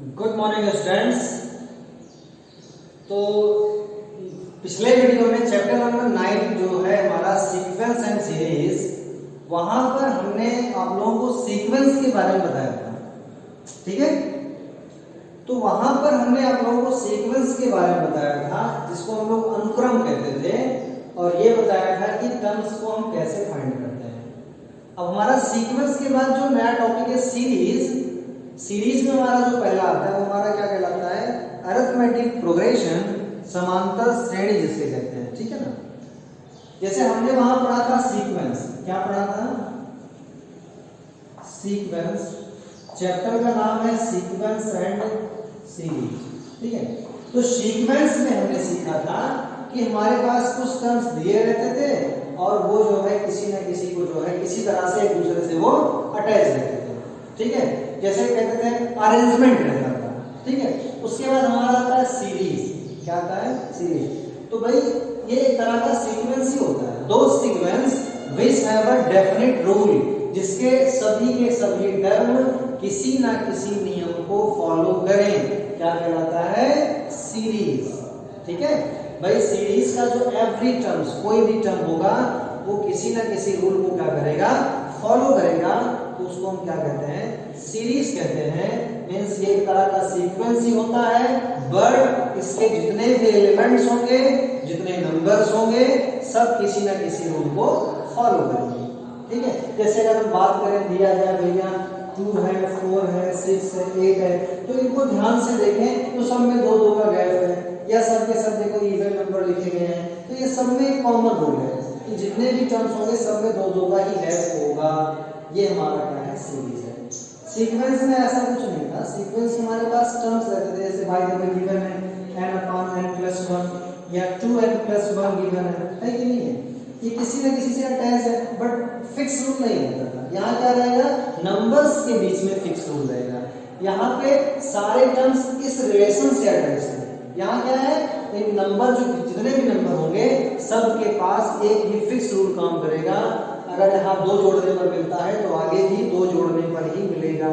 Good morning students. तो पिछले video में चैप्टर नंबर 9 जो है हमारा सीक्वेंस एंड सीरीज, वहां पर हमने आप लोगों को सीक्वेंस के बारे में बताया था। ठीक है, तो वहां पर हमने आप लोगों को सीक्वेंस के बारे में बताया था जिसको हम लोग अनुक्रम कहते थे, और ये बताया था कि टर्म्स को हम कैसे फाइंड करते हैं। अब हमारा सीक्वेंस के बाद जो नया टॉपिक है सीरीज। सीरीज में हमारा जो पहला आता है वो हमारा क्या कहलाता है? अरिथमेटिक प्रोग्रेशन, समांतर श्रेणी जिसे कहते हैं। ठीक है ना, जैसे हमने वहां पढ़ा था सीक्वेंस। क्या पढ़ा था? सीक्वेंस। चैप्टर का नाम है सीक्वेंस एंड सीरीज। ठीक है, तो सीक्वेंस में हमने सीखा था कि हमारे पास कुछ टर्म्स दिए रहते थे और वो जो है किसी न किसी को जो है किसी तरह से एक दूसरे से वो अटैच रहते थे। ठीक है, जैसे कहते थे अरेंजमेंट रहता था। ठीक है, उसके बाद हमारा आता है सीरीज। क्या आता है? सीरीज। तो भाई ये एक तरह का सीक्वेंस ही होता है। दो sequence which have a definite rule, जिसके सभी टर्म किसी ना किसी नियम को फॉलो करें, क्या कहलाता है? सीरीज। ठीक है भाई, सीरीज का जो एवरी टर्म्स, कोई भी टर्म होगा वो किसी ना किसी रूल को क्या करेगा? फॉलो करेगा, तो उसको हम क्या कहते हैं? सीरीज कहते हैं। मींस ये एक तरह का सीक्वेंस ही होता है, बट इसके जितने भी एलिमेंट्स होंगे, जितने नंबर्स होंगे, सब किसी ना किसी रूल को फॉलो करेंगे। ठीक है, जैसे अगर हम बात करें, दिया जाए भैया 2 है, 4 है, 6 है, 8 है, तो इनको ध्यान से देखें तो सब में 2-2 का गैप है, या सब के सब देखो इवन नंबर लिखे गए हैं, तो ये सब में एक कॉमन रूल है कि जितने भी टर्म्स होंगे सब में 2-2 का ही गैप होगा। ये हमारा क्या है? सीरीज है। सीक्वेंस में ऐसा कुछ नहीं था। सीक्वेंस में हमारे पास टर्म्स रहते थे, जैसे बाय द वे गिवन है n/n+1 या 2n+1 गिवन है कि नहीं है? ये किसी न किसी से अटैच है, बट फिक्स रूल नहीं होता था। यहाँ क्या रहेगा? नंबर्स के बीच में फिक्स रूल रहेगा। यहाँ पे सारे टर्म्स इस रिलेशन से अटैच है। यहाँ क्या है? इन नंबर जो जितने भी नंबर होंगे सबके पास एक ही फिक्स रूल काम करेगा। अगर यहाँ 2 जोड़ने पर मिलता है तो आगे भी 2 जोड़ने पर ही मिलेगा।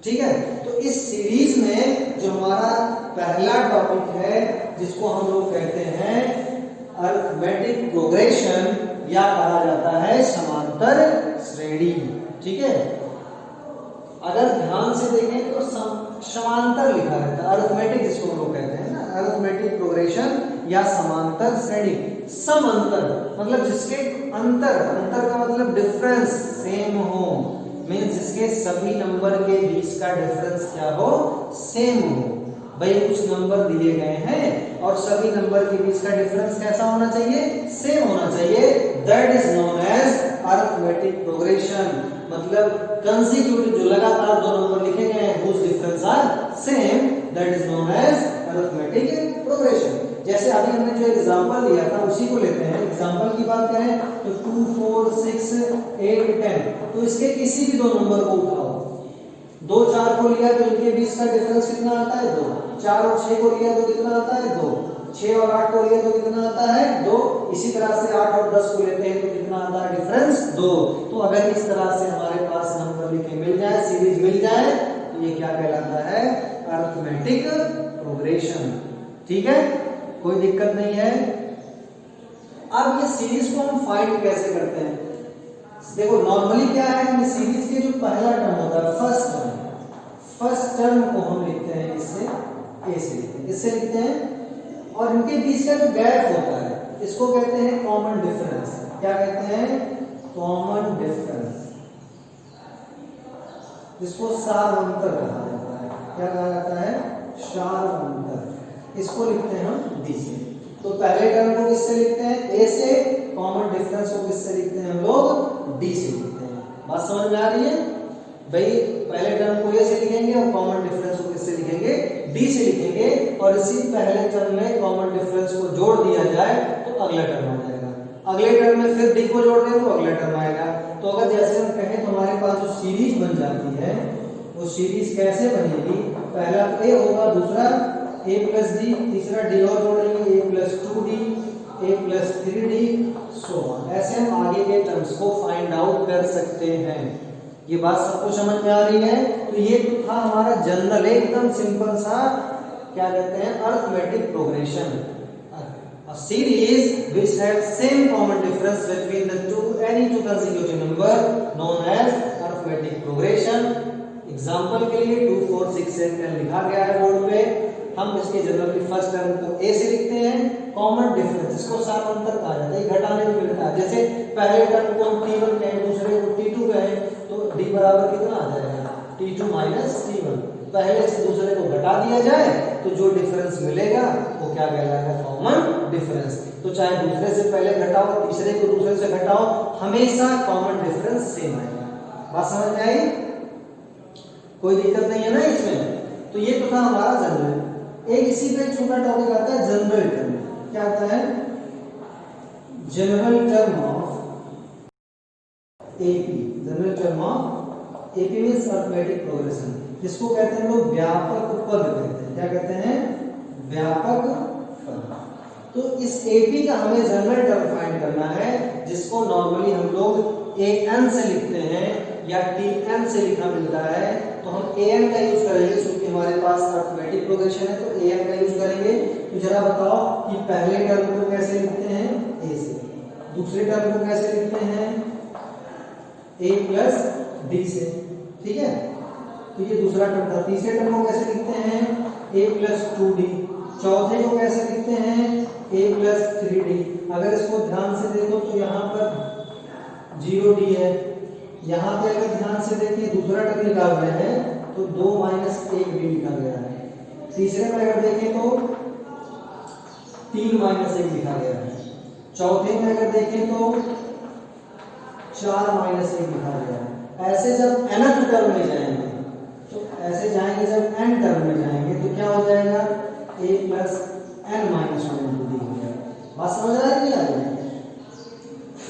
ठीक है, तो इस सीरीज में जो हमारा पहला टॉपिक है जिसको हम लोग कहते हैं अरिथमेटिक प्रोग्रेशन, या कहा जाता है समांतर श्रेणी। ठीक है, अगर ध्यान से देखें तो समांतर लिखा रहता है, अरिथमेटिक जिसको हम लोग कहते हैं ना, अरिथमेटिक प्रोग्रेशन या समांतर श्रेणी। समांतर मतलब जिसके अंतर का मतलब डिफरेंस सेम हो, मींस जिसके सभी नंबर के बीच का डिफरेंस क्या हो? सेम हो। भाई कुछ नंबर दिए गए हैं और सभी नंबर के बीच का डिफरेंस कैसा होना चाहिए? सेम होना चाहिए। That is known as arithmetic progression. मतलब कंसेक्यूटिव जो लगातार 2 नंबर लिखे गए हैं whose difference are same, that is known as arithmetic progression। जैसे अभी हमने जो एग्जांपल लिया था उसी को लेते हैं। एग्जांपल की बात करें तो 2, 4, 6, 8, 10, तो इसके किसी भी 2 नंबर को उठाओ। 2, 4 को लिया तो इनके बीच का डिफरेंस कितना आता है? 2। 4 और 6 को लिया तो कितना आता है? 2। 6 और 8 को लिया तो कितना आता है? 2। इसी तरह से 8 और 10 को लेते हैं तो कितना आता है डिफरेंस? 2। तो अगर इस तरह से हमारे पास नंबर लिखे मिल जाए, सीरीज मिल जाए, तो ये क्या कहलाता है? Arithmetic progression. ठीक है, कोई दिक्कत नहीं है। अब ये सीरीज को हम फाइंड कैसे करते हैं? देखो नॉर्मली क्या है, हम सीरीज के जो पहला टर्म होता है फर्स्ट टर्म को हम लिखते हैं इससे, ए से लिखते हैं, किससे लिखते हैं? और इनके बीच का जो गैप होता है इसको कहते हैं कॉमन डिफरेंस। क्या कहते हैं? कॉमन डिफरेंस, जिसको सार्वंतर कहा जाता है। क्या कहा जाता है? सार्वंतर। इसको लिखते हैं हम डी से। तो पहले टर्म को किससे लिखते हैं? ए से। कॉमन डिफरेंस को किससे लिखते हैं हम लोग? डी से लिखते हैं। बात समझ में आ रही है भाई? पहले टर्म को ए से लिखेंगे और कॉमन डिफरेंस को किससे लिखेंगे? डी से लिखेंगे। और इसी पहले टर्म में कॉमन डिफरेंस को जोड़ दिया जाए तो अगला टर्म आ जाएगा। अगले टर्म में फिर डी को जोड़ दें तो अगला टर्म आएगा। तो अगर जैसे हम कहें तो हमारे पास जो सीरीज बन जाती है वो सीरीज कैसे बनेगी? पहला ए होगा, दूसरा a प्लस डी, तीसरा डी और जोड़ेंगे a plus 2d, a plus 3d, so on. ऐसे हम आगे के टर्म्स को फाइंड आउट कर सकते हैं। ये बात सबको समझ में आ रही है? तो ये तो था हमारा जनरल एकदम सिंपल सा, क्या कहते हैं, arithmetic progression. A series which have same common difference between the any two consecutive number known as arithmetic progression। Example के लिए 2 4 6 7 लिखा गया है बोर्ड पे। हम इसके जनरली फर्स्ट टर्म को a से लिखते हैं, कॉमन डिफरेंस इसको साफ अंतर कहा जाता है, घटाने में मिलता है। जैसे पहले टर्म को हम t1 कहें, दूसरे को t2 कहें, तो d बराबर कितना आ जाएगा, t2 माइनस t1। पहले से दूसरे को घटा दिया जाए तो जो डिफरेंस मिलेगा वो क्या कहलाएगा, कॉमन डिफरेंस। तो चाहे दूसरे से पहले घटाओ, तीसरे को दूसरे से घटाओ, हमेशा कॉमन डिफरेंस सेम आएगा। बात समझ में आई? कोई दिक्कत नहीं है ना इसमें? तो ये तो था हमारा जनरल। एक इसी पे छोटा टॉपिक आता है जनरल टर्म। क्या आता है? General term of AP. General term of AP means arithmetic progression, जिसको कहते हैं लोग व्यापक पद कहते हैं। क्या कहते हैं? व्यापक पद। तो इस एपी का हमें जनरल टर्म फाइंड करना है, जिसको नॉर्मली हम लोग an से लिखते हैं या tn से लिखा मिलता है। तो हम an का यूज करेंगे क्योंकि हमारे पास अरिथमेटिक प्रोग्रेशन है, तो an का यूज करेंगे। तो जरा बताओ कि पहले टर्म को कैसे लिखते हैं, a से, दूसरे टर्म को कैसे लिखते हैं, a प्लस d से, ठीक है। तो ये दूसरा टर्म था। तीसरे टर्म को कैसे लिखते हैं, a प्लस 2d। चौथे को कैसे लिखते हैं, a प्लस 3d। अगर इसको ध्यान से देखो तो यहाँ पर 0d है, यहाँ पे अगर ध्यान से देखिए दूसरा टर्म निकाल रहे हैं तो 2 माइनस 1d लिखा गया है। तीसरे में अगर देखें तो 3 माइनस 1 लिखा गया है। चौथे में अगर देखें तो 4 माइनस 1 लिखा गया है। ऐसे जब nth टर्म में जाएंगे, तो ऐसे जाएंगे जब n टर्म में जाएंगे तो क्या हो जाएगा, a plus n minus 1 D हो जाएगा। बात समझ आ रही है?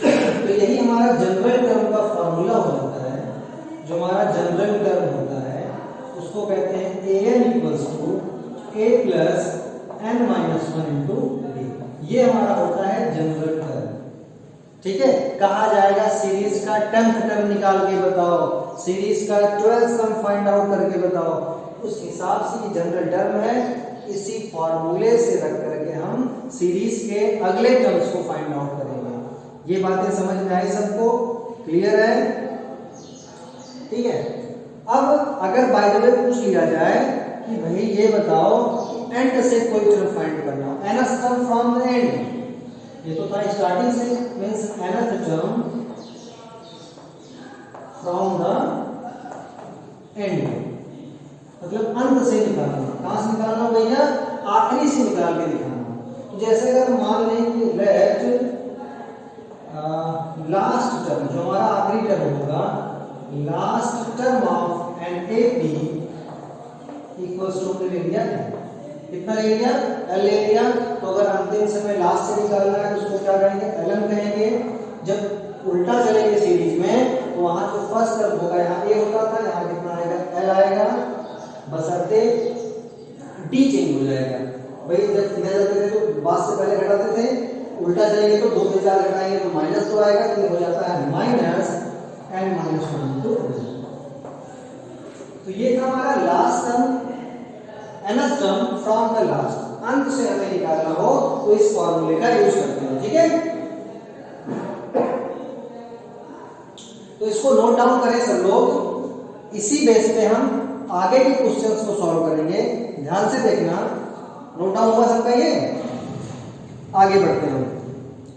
तो यही हमारा जनरल टर्म का फॉर्मूला हो जाता है। जो हमारा जनरल टर्म होता है उसको कहते हैं an equals to a plus n minus 1 into d. ये हमारा होता है जनरल टर्म, ठीक है। कहा जाएगा सीरीज का 10th टर्म निकाल के बताओ, सीरीज का 12th टर्म फाइंड आउट करके बताओ, उस हिसाब से ये जनरल टर्म है। इसी फॉर्मूले से रख करके हम सीरीज के अगले टर्म्स को फाइंड आउट करेंगे। ये बातें समझ में आई सबको? क्लियर है? ठीक है। अब अगर बाय द वे पूछ लिया जाए कि भाई ये बताओ कि एंड से कोई टर्म फाइंड करना हो, nth term from the end. ये तो था स्टार्टिंग से, means nth term from the end, मतलब अंत से निकालना। कहां से निकालना भैया? आखिरी से निकाल के दिखाना। तो जैसे अगर मान लें कि लेट लास्ट टर्म, जो हमारा आखिरी टर्म होगा, last term of an AP equals to ले लिया, कितना ले लिया, एल ले लिया। तो अगर अंतिम समय लास्ट से निकालना है तो उसको क्या कहेंगे, एलएम कहेंगे। जब उल्टा चलेंगे सीरीज में तो वहां जो फर्स्ट टर्म होगा, यहाँ ए होता था, यहाँ कितना आएगा, एल आएगा, बशर्ते डी चेंज हो जाएगा। भाई जब सीधा चलते थे तो बाद से पहले घटाते थे, उल्टा चलेंगे तो 2 से 4 घटाएंगे तो माइनस तो आएगा, तो हो जाता है माइनस एन माइनस 1 टू। तो ये था हमारा last term, nth term from the last. अंत से हमें निकालना हो तो इस फॉर्मूले का यूज करते हैं, ठीक है। तो इसको नोट डाउन करें सब लोग। इसी बेस पे हम आगे के क्वेश्चंस को सॉल्व करेंगे। ध्यान से देखना, नोट डाउन हुआ सबका? ये आगे बढ़ते हैं,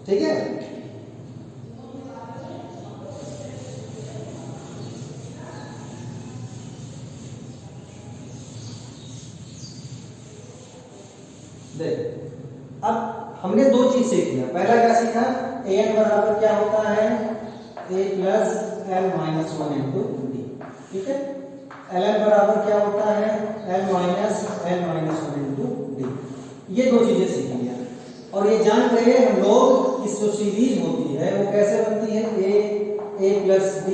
ठीक है। देख, अब हमने दो चीज सीख लिया। पहला क्या सीखा, an बराबर क्या होता है, a plus l minus 1 into D, ठीक है। ln बराबर क्या होता है, l minus l minus 1 into d. ये दो चीजें सीख लिया। और ये जान गए हम लोग कि जो सीरीज होती है वो कैसे बनती है, a plus b,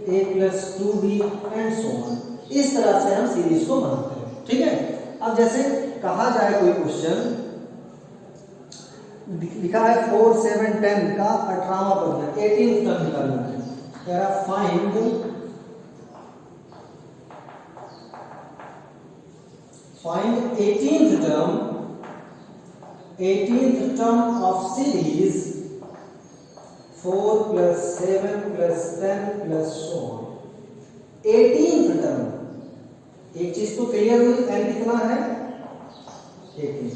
a plus 2b and so on. इस तरह से हम सीरीज को बनाते हैं, ठीक है। अब जैसे कहा जाए कोई क्वेश्चन लिखा है 4 7 10 का 18वां पद, 18th टर्म निकालना है। कह रहा find find 18th term of series 4 plus 7 plus 10 plus so on. 18th term, एक चीज तो क्लियर हुई, n कितना है 18,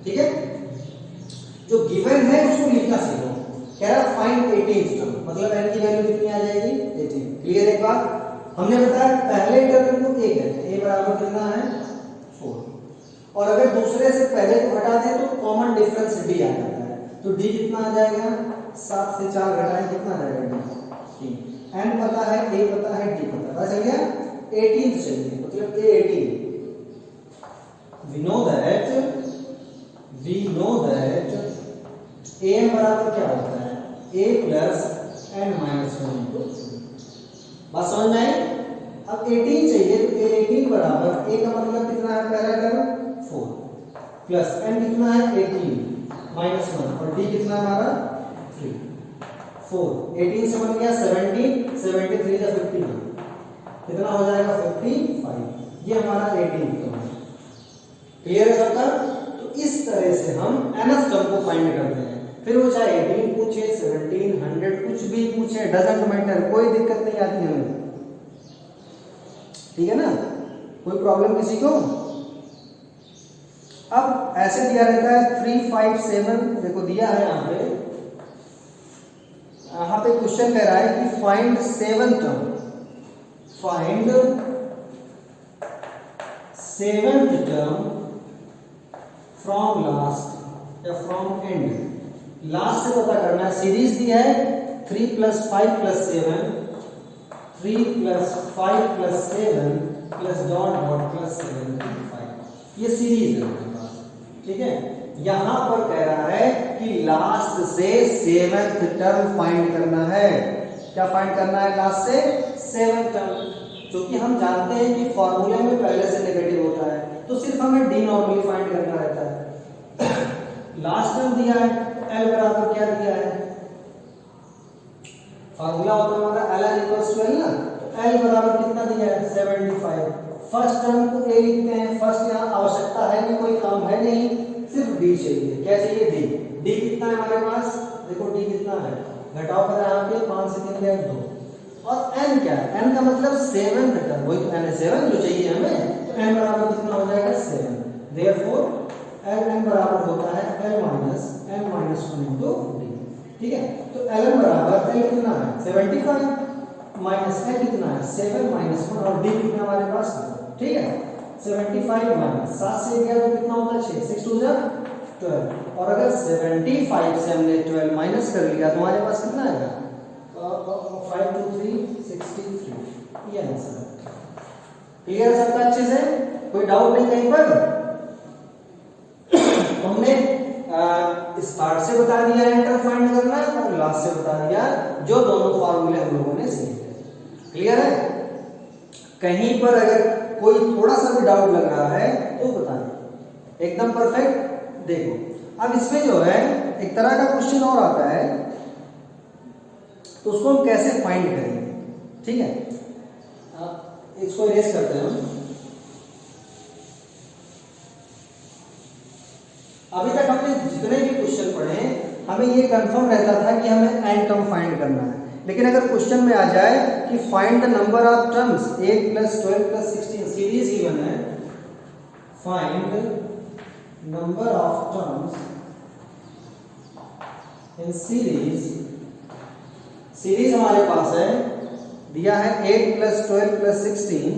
ठीक है। जो गिवन है उसको लिखना सीखो। कह रहा फाइंड 18th टर्म, मतलब n की वैल्यू कितनी आ जाएगी 18। क्लियर एक बात। हमने बताया पहले टर्म को एक है, a बराबर कितना है 4, और अगर दूसरे से पहले को हटा दें तो कॉमन डिफरेंस d आ जाता है, तो d कितना आ जाएगा 7 से 4 घटाएं कितना आ जाएगा d 3। n पता है, a पता है, d पता है, चल गया 18th चाहिए, मतलब a 18। we know that am बराबर क्या होता है a plus n minus 1 into. बात समझ में आई। अब 18 चाहिए तो a 18 बराबर a का मतलब कितना है पहला टर्म 4 प्लस n कितना है 18 माइनस 1 और d कितना है हमारा 3। 4 18 से बन गया 17, 73 या 51 कितना हो जाएगा 55। ये हमारा 18 टर्म है। क्लियर है सबका। तो इस तरह से हम nth टर्म को फाइंड करते हैं, फिर वो चाहे 18 पूछे 17 100 कुछ भी पूछे, डजंट मैटर, कोई दिक्कत नहीं आती हमें, ठीक है ना, कोई प्रॉब्लम किसी को। अब ऐसे दिया रहता है 3 5 7, देखो दिया है यहाँ पे क्वेश्चन कह रहा है कि find 7th term, find 7th term from last या फ्रॉम एंड। लास्ट से पता करना है, सीरीज दी है 3 + 5 + 7, 3 + 5 + 7 प्लस डॉट डॉट प्लस 7.5, ये सीरीज है हमारे पास, ठीक है। यहां पर कह रहा है कि लास्ट से 7th टर्म फाइंड करना है। क्या फाइंड करना है लास्ट से 7th टर्म, क्योंकि हम जानते हैं कि फॉर्मूले में पहले से नेगेटिव होता है, तो सिर्फ हमें डी नॉर्मली फाइंड करना रहता है। लास्ट टर्म दिया है, एल बराबर क्या दिया है, फॉर्मूला होता है हमारा L is equal to L ना, तो एल बराबर कितना दिया है 75। फर्स्ट टर्म को ए लिखते हैं, फर्स्ट यहाँ आवश्यकता है नहीं, कोई काम है नहीं, सिर्फ डी चाहिए। क्या चाहिए डी। डी कितना है हमारे पास, देखो डी कितना है, घटाओ कर यहाँ पे 5 से 3 गया 2, और n क्या है, n का मतलब 7th टर्म, वही तो n है 7 जो चाहिए हमें, तो n बराबर कितना हो जाएगा 7। देयरफॉर ln बराबर होता है l minus n minus 1 into D, ठीक है। तो ln बराबर l कितना है 75 माइनस n कितना है 7 माइनस 1 और d कितना हमारे पास, ठीक है। 75 माइनस 7 से गया तो कितना होता है 6, 6 2 जा 12, और अगर 75 से हमने 12 माइनस कर लिया तो हमारे पास कितना आएगा 5 2 3 63, ये आंसर है। क्लियर है सबका अच्छे से, कोई डाउट नहीं कहीं पर। हमने स्टार्ट से बता दिया एंटर फाइंड करना और लास्ट से बता दिया जो दोनों फॉर्मूले हम लोगों ने सीखे। क्लियर है। कहीं पर अगर कोई थोड़ा सा भी डाउट लग रहा है तो बताएं, एकदम परफेक्ट। देखो अब इसमें जो है एक तरह का क्वेश्चन और आता है, तो उसको हम कैसे फाइंड करेंगे, ठीक है। इसको इरेज करते हैं हम। अभी तक हमने जितने भी क्वेश्चन पढ़े हमें ये कंफर्म रहता था कि हमें n टर्म फाइंड करना है, लेकिन अगर क्वेश्चन में आ जाए कि find the number of terms 8 + 12 + 16, series given है, find number of terms in series. Series हमारे पास है, दिया है 8 + 12 + 16,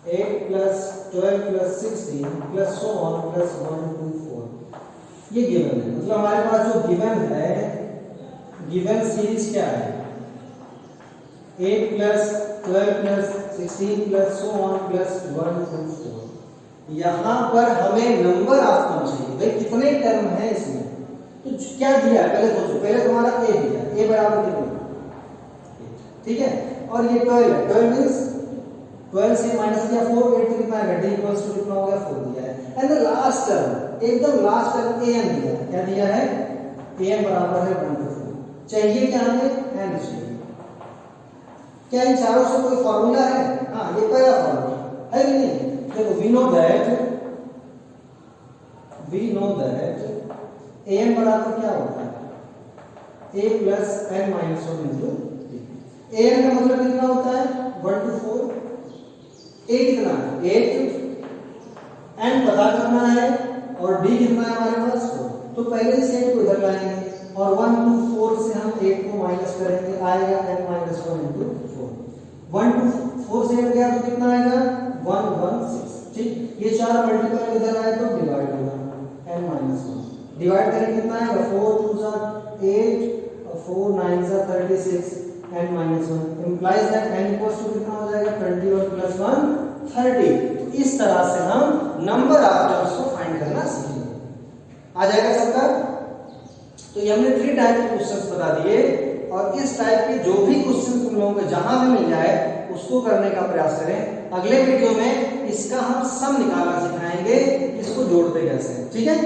8 + 12 + 16 प्लस so on प्लस 1 2 4, ये गिवन है। मतलब हमारे पास जो गिवन है, गिवन सीरीज क्या है 8 + 12 + 16 प्लस so on प्लस 1 2 4। यहाँ पर हमें नंबर ऑफ टर्म चाहिए, भाई कितने टर्म है इसमें। तो क्या दिया है पहले सोचो, पहले तुम्हारा a दिया, a बराबर कितना, ठीक है, और ये 12 है, 12 मींस 12 से माइनस किया 4, 8 कितना आएगा d इक्वल्स टू कितना हो गया 4 दिया है। एंड द लास्ट टर्म, एकदम लास्ट टर्म an दिया है, क्या दिया है an बराबर है 1 to 4। चाहिए क्या हमें n चाहिए, क्या इन चारों से कोई फॉर्मूला है? हाँ, ये पहला फॉर्मूला है कि नहीं? देखो, वी नो दैट am बराबर क्या होता है? a plus n minus 1 into am का मतलब कितना होता है? 1 to 4। a कितना है? 8। n पता करना है और d कितना है हमारे पास? 4। तो पहले इस 8 को इधर लाएंगे और 1 to 4 से हम 8 को माइनस करेंगे, आएगा n माइनस 1 इंटू 4। 1 to 4 से 8 गया तो कितना आएगा? 116। ठीक, ये 4 मल्टीपल इधर आए तो डिवाइड होगा, n माइनस 1 डिवाइड करेंगे कितना आएगा? 4 2 8 और 4 9 36 n minus 1 implies that n equals to कितना हो जाएगा? 21 प्लस 1 30। तो इस तरह से हम नंबर ऑफ टर्म्स को फाइंड करना सीखेंगे। आ जाएगा सबका? तो ये हमने 3 टाइप के क्वेश्चंस बता दिए और इस टाइप के जो भी क्वेश्चंस तुम लोगों को जहां भी मिल जाए उसको करने का प्रयास करें। अगले वीडियो में इसका हम सम निकालना सिखाएंगे, इसको जोड़ते कैसे, ठीक है?